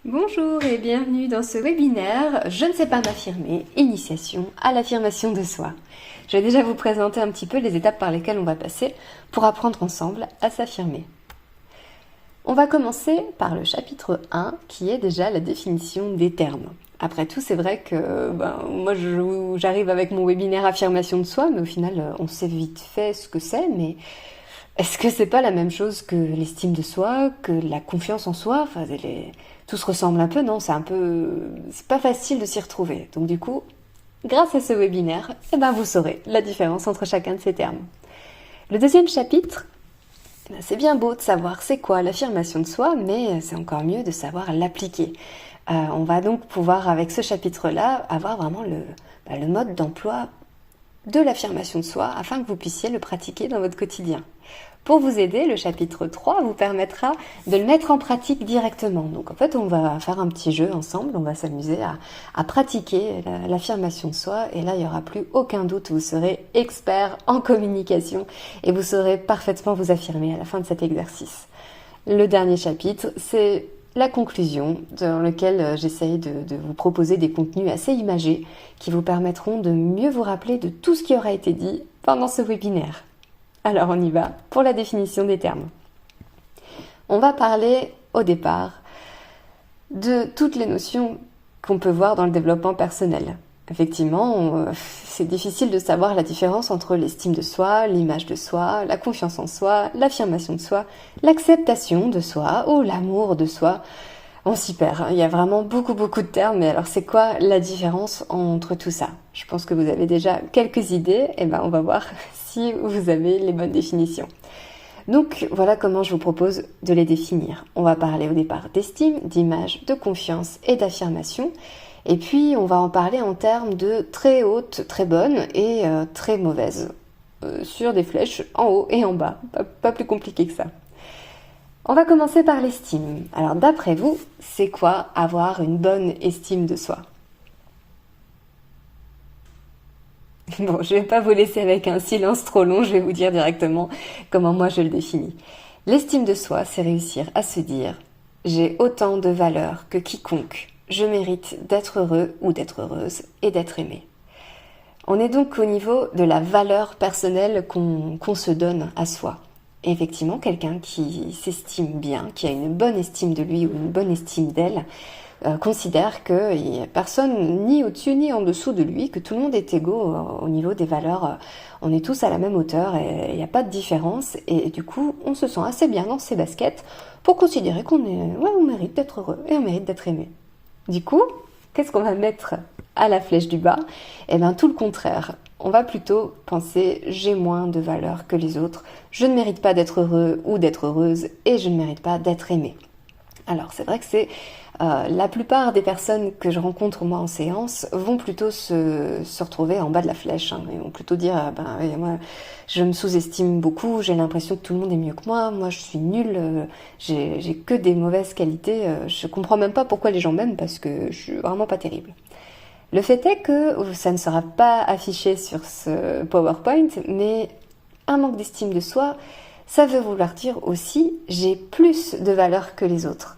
Bonjour et bienvenue dans ce webinaire « Je ne sais pas m'affirmer, initiation à l'affirmation de soi ». Je vais déjà vous présenter un petit peu les étapes par lesquelles on va passer pour apprendre ensemble à s'affirmer. On va commencer par le chapitre 1 qui est déjà la définition des termes. Après tout, c'est vrai que moi j'arrive avec mon webinaire affirmation de soi, mais au final on sait vite fait ce que c'est, mais est-ce que c'est pas la même chose que l'estime de soi, que la confiance en soi? Tout se ressemble un peu, non? C'est pas facile de s'y retrouver. Donc du coup, grâce à ce webinaire, vous saurez la différence entre chacun de ces termes. Le deuxième chapitre, c'est bien beau de savoir c'est quoi l'affirmation de soi, mais c'est encore mieux de savoir l'appliquer. On va donc pouvoir, avec ce chapitre-là, avoir vraiment le mode d'emploi de l'affirmation de soi afin que vous puissiez le pratiquer dans votre quotidien. Pour vous aider, le chapitre 3 vous permettra de le mettre en pratique directement. Donc en fait, on va faire un petit jeu ensemble, on va s'amuser à pratiquer l'affirmation de soi et là, il n'y aura plus aucun doute, vous serez expert en communication et vous saurez parfaitement vous affirmer à la fin de cet exercice. Le dernier chapitre, c'est la conclusion dans laquelle j'essaye de vous proposer des contenus assez imagés qui vous permettront de mieux vous rappeler de tout ce qui aura été dit pendant ce webinaire. Alors on y va pour la définition des termes. On va parler au départ de toutes les notions qu'on peut voir dans le développement personnel. Effectivement, c'est difficile de savoir la différence entre l'estime de soi, l'image de soi, la confiance en soi, l'affirmation de soi, l'acceptation de soi ou l'amour de soi. On s'y perd, il y a vraiment beaucoup de termes, mais alors c'est quoi la différence entre tout ça? Je pense que vous avez déjà quelques idées, et on va voir si vous avez les bonnes définitions. Donc voilà comment je vous propose de les définir. On va parler au départ d'estime, d'image, de confiance et d'affirmation. Et puis on va en parler en termes de très haute, très bonne et très mauvaise, sur des flèches en haut et en bas, pas plus compliqué que ça. On va commencer par l'estime. Alors d'après vous, c'est quoi avoir une bonne estime de soi? Bon, je vais pas vous laisser avec un silence trop long, je vais vous dire directement comment moi je le définis. L'estime de soi, c'est réussir à se dire « J'ai autant de valeur que quiconque. Je mérite d'être heureux ou d'être heureuse et d'être aimé. » On est donc au niveau de la valeur personnelle qu'on se donne à soi. Et effectivement, quelqu'un qui s'estime bien, qui a une bonne estime de lui ou une bonne estime d'elle, considère qu'il n'y a personne ni au-dessus ni en dessous de lui, que tout le monde est égaux au niveau des valeurs. On est tous à la même hauteur et il n'y a pas de différence. Et du coup, on se sent assez bien dans ses baskets pour considérer on mérite d'être heureux et on mérite d'être aimé. Du coup, qu'est-ce qu'on va mettre à la flèche du bas? Tout le contraire. On va plutôt penser j'ai moins de valeur que les autres, je ne mérite pas d'être heureux ou d'être heureuse et je ne mérite pas d'être aimée. Alors c'est vrai que c'est la plupart des personnes que je rencontre moi en séance vont plutôt se retrouver en bas de la flèche. Ils vont plutôt dire moi je me sous-estime beaucoup, j'ai l'impression que tout le monde est mieux que moi je suis nulle, j'ai que des mauvaises qualités, je comprends même pas pourquoi les gens m'aiment parce que je suis vraiment pas terrible. Le fait est que ça ne sera pas affiché sur ce PowerPoint, mais un manque d'estime de soi, ça veut vouloir dire aussi j'ai plus de valeur que les autres.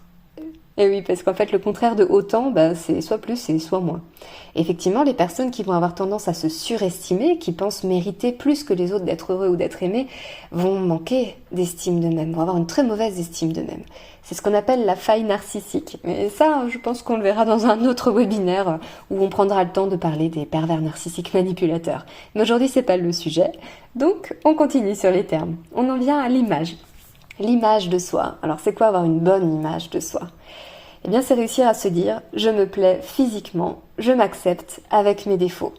Et oui, parce qu'en fait, le contraire de autant, c'est soit plus et soit moins. Effectivement, les personnes qui vont avoir tendance à se surestimer, qui pensent mériter plus que les autres d'être heureux ou d'être aimés, vont manquer d'estime d'eux-mêmes, vont avoir une très mauvaise estime d'eux-mêmes. C'est ce qu'on appelle la faille narcissique. Mais ça, je pense qu'on le verra dans un autre webinaire où on prendra le temps de parler des pervers narcissiques manipulateurs. Mais aujourd'hui, c'est pas le sujet. Donc, on continue sur les termes. On en vient à l'image. L'image de soi. Alors, c'est quoi avoir une bonne image de soi? Eh bien, c'est réussir à se dire « je me plais physiquement, je m'accepte avec mes défauts ».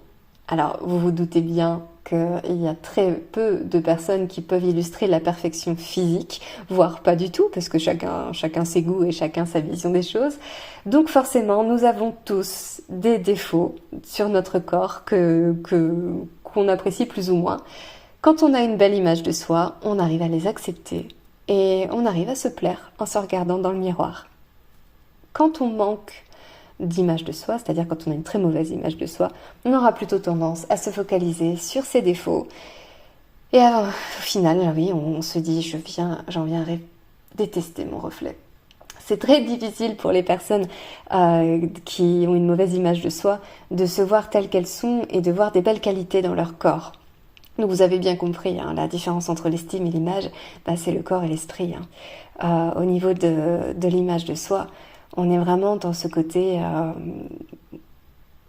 Alors, vous vous doutez bien qu'il y a très peu de personnes qui peuvent illustrer la perfection physique, voire pas du tout, parce que chacun ses goûts et chacun sa vision des choses. Donc forcément, nous avons tous des défauts sur notre corps qu'on apprécie plus ou moins. Quand on a une belle image de soi, on arrive à les accepter et on arrive à se plaire en se regardant dans le miroir. Quand on manque d'image de soi, c'est-à-dire quand on a une très mauvaise image de soi, on aura plutôt tendance à se focaliser sur ses défauts. Et au final, oui, on se dit, j'en viens à détester mon reflet. C'est très difficile pour les personnes qui ont une mauvaise image de soi de se voir telles qu'elles sont et de voir des belles qualités dans leur corps. Donc vous avez bien compris, hein, la différence entre l'estime et l'image, c'est le corps et l'esprit. Hein. Au niveau de l'image de soi, on est vraiment dans ce côté...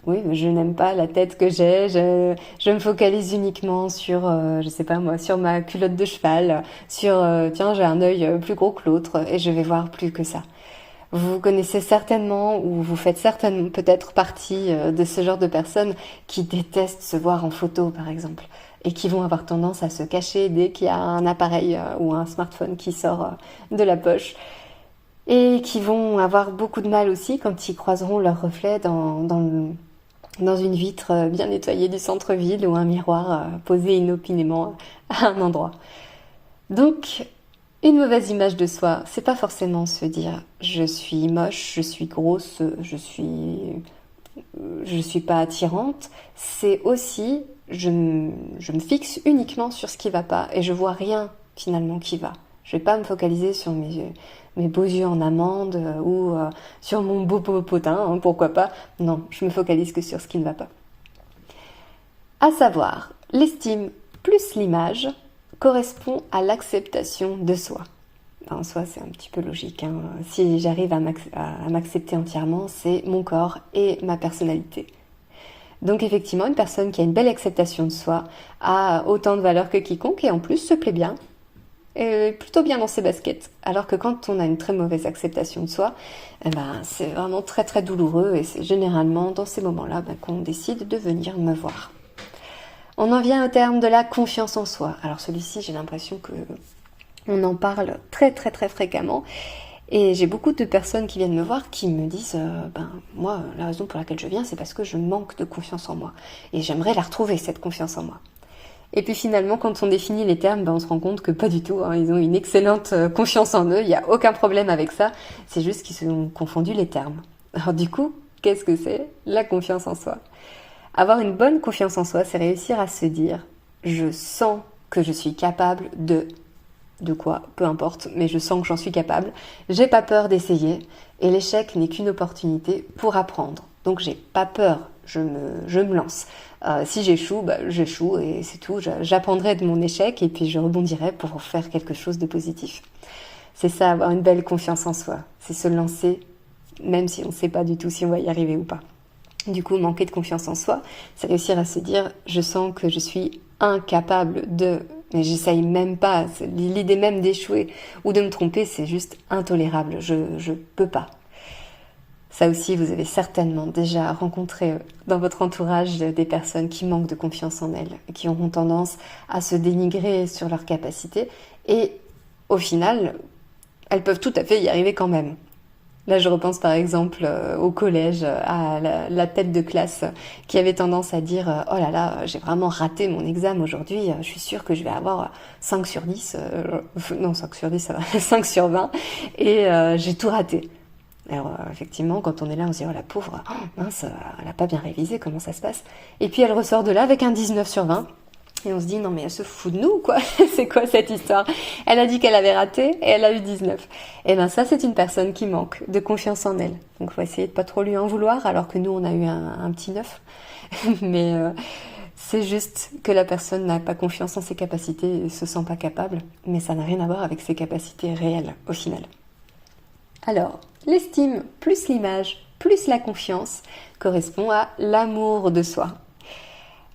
oui, je n'aime pas la tête que j'ai, je me focalise uniquement sur, je sais pas moi, sur ma culotte de cheval, sur, tiens, j'ai un œil plus gros que l'autre et je vais voir plus que ça. Vous connaissez certainement ou vous faites certainement peut-être partie de ce genre de personnes qui détestent se voir en photo par exemple et qui vont avoir tendance à se cacher dès qu'il y a un appareil ou un smartphone qui sort de la poche et qui vont avoir beaucoup de mal aussi quand ils croiseront leur reflet dans une vitre bien nettoyée du centre-ville ou un miroir posé inopinément à un endroit. Donc, une mauvaise image de soi, c'est pas forcément se dire je suis moche, je suis grosse, je suis pas attirante. C'est aussi je me fixe uniquement sur ce qui va pas et je vois rien finalement qui va. Je vais pas me focaliser sur mes beaux yeux en amande ou sur mon beau popotin, hein, pourquoi pas. Non, je me focalise que sur ce qui ne va pas. À savoir, l'estime plus l'image correspond à l'acceptation de soi. En soi, c'est un petit peu logique. Hein. Si j'arrive à m'accepter entièrement, c'est mon corps et ma personnalité. Donc effectivement, une personne qui a une belle acceptation de soi a autant de valeur que quiconque et en plus se plaît bien. Et plutôt bien dans ses baskets. Alors que quand on a une très mauvaise acceptation de soi, c'est vraiment très très douloureux et c'est généralement dans ces moments-là qu'on décide de venir me voir. On en vient au terme de la confiance en soi. Alors celui-ci, j'ai l'impression que on en parle très très très fréquemment et j'ai beaucoup de personnes qui viennent me voir qui me disent moi, la raison pour laquelle je viens, c'est parce que je manque de confiance en moi et j'aimerais la retrouver, cette confiance en moi. Et puis finalement, quand on définit les termes, on se rend compte que pas du tout. Hein, ils ont une excellente confiance en eux, il n'y a aucun problème avec ça. C'est juste qu'ils se sont confondus les termes. Alors du coup, qu'est-ce que c'est la confiance en soi? Avoir une bonne confiance en soi, c'est réussir à se dire « je sens que je suis capable de quoi, peu importe, mais je sens que j'en suis capable. J'ai pas peur d'essayer et l'échec n'est qu'une opportunité pour apprendre. Donc j'ai pas peur, je me lance. Si j'échoue, j'échoue et c'est tout. J'apprendrai de mon échec et puis je rebondirai pour faire quelque chose de positif. C'est ça, avoir une belle confiance en soi. C'est se lancer, même si on ne sait pas du tout si on va y arriver ou pas. Du coup, manquer de confiance en soi, c'est réussir à se dire « je sens que je suis incapable de… » Mais j'essaye même pas. L'idée même d'échouer ou de me tromper, c'est juste intolérable. Je peux pas. Ça aussi, vous avez certainement déjà rencontré dans votre entourage des personnes qui manquent de confiance en elles, qui auront tendance à se dénigrer sur leurs capacités et au final, elles peuvent tout à fait y arriver quand même. Là, je repense par exemple au collège, à la tête de classe qui avait tendance à dire « Oh là là, j'ai vraiment raté mon examen aujourd'hui, je suis sûre que je vais avoir 5 sur 10, non 5 sur 10 ça va, 5 sur 20 et j'ai tout raté ». Alors effectivement, quand on est là, on se dit « Oh la pauvre, mince, elle a pas bien révisé, comment ça se passe ?» Et puis elle ressort de là avec un 19 sur 20. Et on se dit, non mais elle se fout de nous, quoi. C'est quoi cette histoire? Elle a dit qu'elle avait raté et elle a eu 19. Et ben ça, c'est une personne qui manque de confiance en elle. Donc il faut essayer de pas trop lui en vouloir, alors que nous, on a eu un petit 9. Mais c'est juste que la personne n'a pas confiance en ses capacités et se sent pas capable. Mais ça n'a rien à voir avec ses capacités réelles, au final. Alors, l'estime plus l'image plus la confiance correspond à l'amour de soi.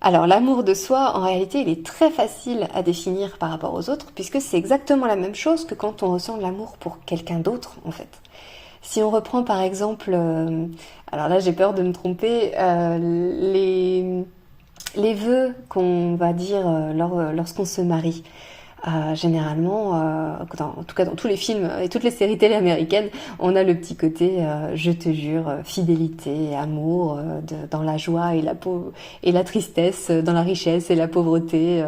Alors l'amour de soi, en réalité, il est très facile à définir par rapport aux autres, puisque c'est exactement la même chose que quand on ressent de l'amour pour quelqu'un d'autre, en fait. Si on reprend par exemple, alors là j'ai peur de me tromper, les vœux qu'on va dire lorsqu'on se marie. Généralement, en tout cas dans tous les films et toutes les séries télé américaines, on a le petit côté je te jure, fidélité, amour, dans la joie et la tristesse, dans la richesse et la pauvreté,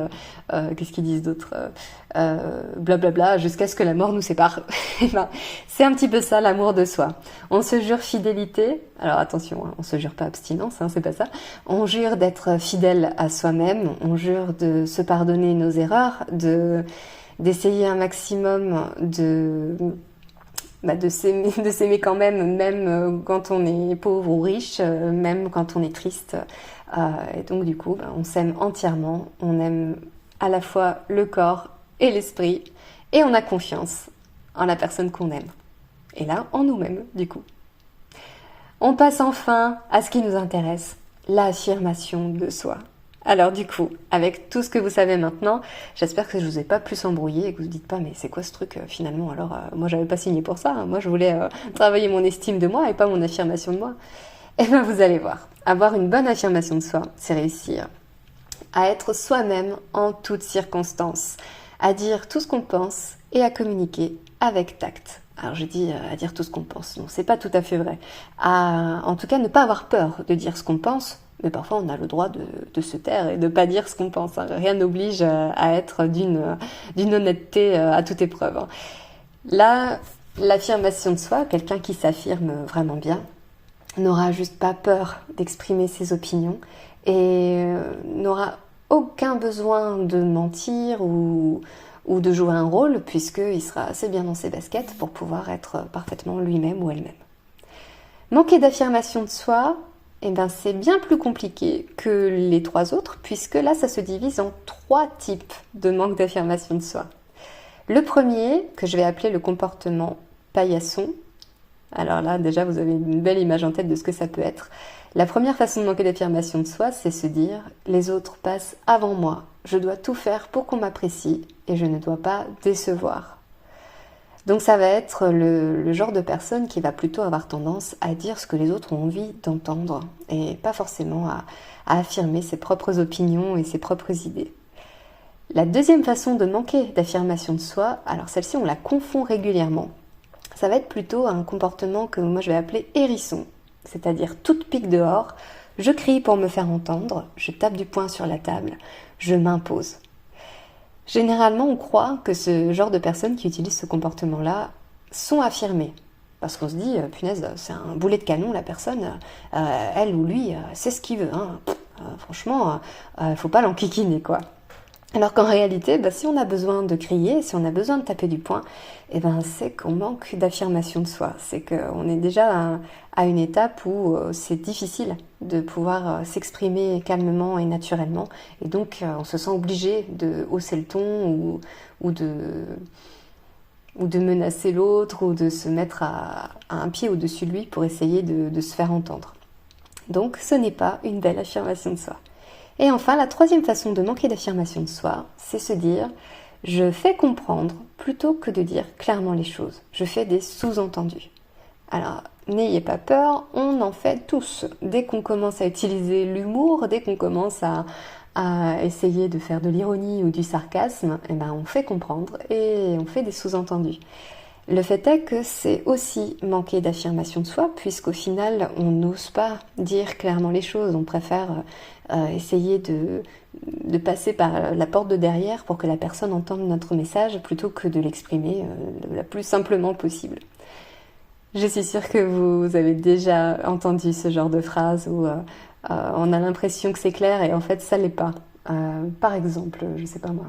qu'est-ce qu'ils disent d'autre, blablabla, jusqu'à ce que la mort nous sépare. Et ben, c'est un petit peu ça l'amour de soi. On se jure fidélité, alors attention, hein, on se jure pas abstinence, hein, c'est pas ça. On jure d'être fidèle à soi-même, on jure de se pardonner nos erreurs, d'essayer un maximum de s'aimer quand même, même quand on est pauvre ou riche, même quand on est triste. Et donc du coup, on s'aime entièrement, on aime à la fois le corps et l'esprit, et on a confiance en la personne qu'on aime. Et là, en nous-mêmes, du coup. On passe enfin à ce qui nous intéresse, l'affirmation de soi. Alors du coup, avec tout ce que vous savez maintenant, j'espère que je vous ai pas plus embrouillé et que vous vous dites pas mais c'est quoi ce truc finalement, alors moi j'avais pas signé pour ça, hein. Moi je voulais travailler mon estime de moi et pas mon affirmation de moi. Et bien vous allez voir, avoir une bonne affirmation de soi, c'est réussir à être soi-même en toutes circonstances, à dire tout ce qu'on pense et à communiquer avec tact. Alors je dis à dire tout ce qu'on pense, non c'est pas tout à fait vrai. En tout cas ne pas avoir peur de dire ce qu'on pense, mais parfois on a le droit de se taire et de pas dire ce qu'on pense. Hein. Rien n'oblige à être d'une honnêteté à toute épreuve. Hein. Là, l'affirmation de soi, quelqu'un qui s'affirme vraiment bien, n'aura juste pas peur d'exprimer ses opinions et n'aura aucun besoin de mentir ou de jouer un rôle, puisqu'il sera assez bien dans ses baskets pour pouvoir être parfaitement lui-même ou elle-même. Manquer d'affirmation de soi, eh ben, c'est bien plus compliqué que les trois autres, puisque là, ça se divise en 3 types de manque d'affirmation de soi. Le premier, que je vais appeler le comportement paillasson. Alors là, déjà, vous avez une belle image en tête de ce que ça peut être. La première façon de manquer d'affirmation de soi, c'est se dire « les autres passent avant moi, je dois tout faire pour qu'on m'apprécie et je ne dois pas décevoir ». Donc ça va être le genre de personne qui va plutôt avoir tendance à dire ce que les autres ont envie d'entendre et pas forcément à affirmer ses propres opinions et ses propres idées. La deuxième façon de manquer d'affirmation de soi, alors celle-ci on la confond régulièrement, ça va être plutôt un comportement que moi je vais appeler hérisson, c'est-à-dire toute pique dehors, je crie pour me faire entendre, je tape du poing sur la table, je m'impose. Généralement, on croit que ce genre de personnes qui utilisent ce comportement-là sont affirmées. Parce qu'on se dit, punaise, c'est un boulet de canon, la personne, elle ou lui, c'est ce qu'il veut. Hein. Franchement, faut pas l'enquiquiner, quoi. Alors qu'en réalité, si on a besoin de crier, si on a besoin de taper du poing, c'est qu'on manque d'affirmation de soi. C'est qu'on est déjà à une étape où c'est difficile de pouvoir s'exprimer calmement et naturellement. Et donc, on se sent obligé de hausser le ton ou de menacer l'autre ou de se mettre à un pied au-dessus de lui pour essayer de se faire entendre. Donc, ce n'est pas une belle affirmation de soi. Et enfin, la troisième façon de manquer d'affirmation de soi, c'est se dire « je fais comprendre » plutôt que de dire clairement les choses. Je fais des sous-entendus. Alors, n'ayez pas peur, on en fait tous. Dès qu'on commence à utiliser l'humour, dès qu'on commence à essayer de faire de l'ironie ou du sarcasme, on fait comprendre et on fait des sous-entendus. Le fait est que c'est aussi manquer d'affirmation de soi, puisqu'au final, on n'ose pas dire clairement les choses. On préfère essayer de passer par la porte de derrière pour que la personne entende notre message plutôt que de l'exprimer la plus simplement possible. Je suis sûre que vous avez déjà entendu ce genre de phrase où on a l'impression que c'est clair et en fait ça l'est pas. Par exemple, je sais pas moi.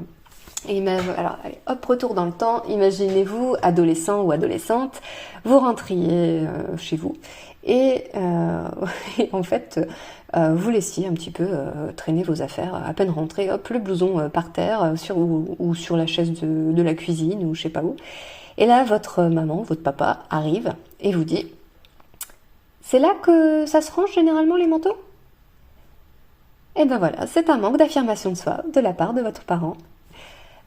Alors, allez, hop, retour dans le temps. Imaginez-vous, adolescent ou adolescente, vous rentriez chez vous et en fait, vous laissiez un petit peu traîner vos affaires. À peine rentré, hop, le blouson par terre ou sur la chaise de la cuisine ou je sais pas où. Et là, votre maman, votre papa arrive et vous dit « c'est là que ça se range généralement les manteaux ?» Et ben voilà, c'est un manque d'affirmation de soi de la part de votre parent.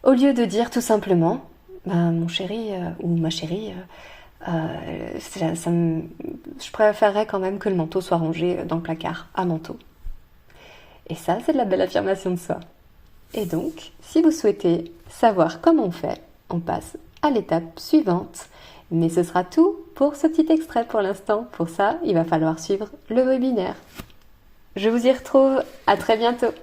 Au lieu de dire tout simplement, mon chéri ou ma chérie, je préférerais quand même que le manteau soit rangé dans le placard à manteau. Et ça, c'est de la belle affirmation de soi. Et donc, si vous souhaitez savoir comment on fait, on passe à l'étape suivante. Mais ce sera tout pour ce petit extrait pour l'instant. Pour ça, il va falloir suivre le webinaire. Je vous y retrouve. À très bientôt.